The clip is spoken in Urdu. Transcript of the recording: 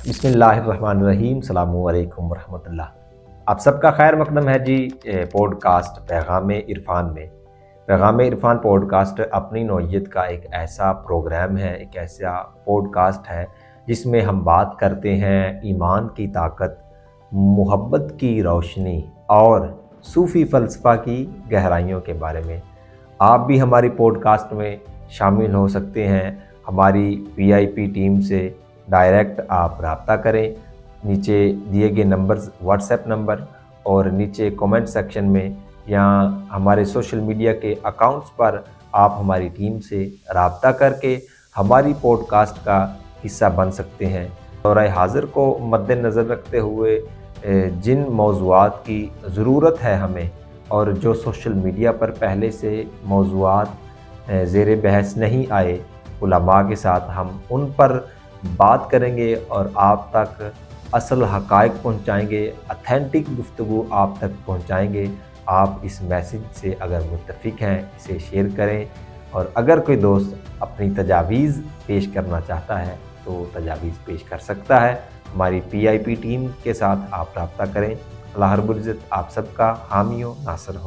بسم اللہ الرحمن الرحیم، السلام علیکم ورحمۃ اللہ۔ آپ سب کا خیر مقدم ہے جی پوڈ کاسٹ پیغام عرفان میں۔ پیغام عرفان پوڈ کاسٹ اپنی نوعیت کا ایک ایسا پروگرام ہے، ایک ایسا پوڈ کاسٹ ہے جس میں ہم بات کرتے ہیں ایمان کی طاقت، محبت کی روشنی اور صوفی فلسفہ کی گہرائیوں کے بارے میں۔ آپ بھی ہماری پوڈ کاسٹ میں شامل ہو سکتے ہیں۔ ہماری VIP ٹیم سے ڈائریکٹ آپ رابطہ کریں، نیچے دیے گئے نمبرز واٹس ایپ نمبر اور نیچے کومنٹ سیکشن میں یا ہمارے سوشل میڈیا کے اکاؤنٹس پر آپ ہماری ٹیم سے رابطہ کر کے ہماری پوڈ کاسٹ کا حصہ بن سکتے ہیں۔ دورہ حاضر کو مد نظر رکھتے ہوئے جن موضوعات کی ضرورت ہے ہمیں اور جو سوشل میڈیا پر پہلے سے موضوعات زیر بحث نہیں آئے، علماء کے ساتھ ہم ان پر بات کریں گے اور آپ تک اصل حقائق پہنچائیں گے، اتھینٹک گفتگو آپ تک پہنچائیں گے۔ آپ اس میسج سے اگر متفق ہیں اسے شیئر کریں، اور اگر کوئی دوست اپنی تجاویز پیش کرنا چاہتا ہے تو تجاویز پیش کر سکتا ہے۔ ہماری PIP ٹیم کے ساتھ آپ رابطہ کریں۔ اللہ رب العزت آپ سب کا حامی و ناصر ہو۔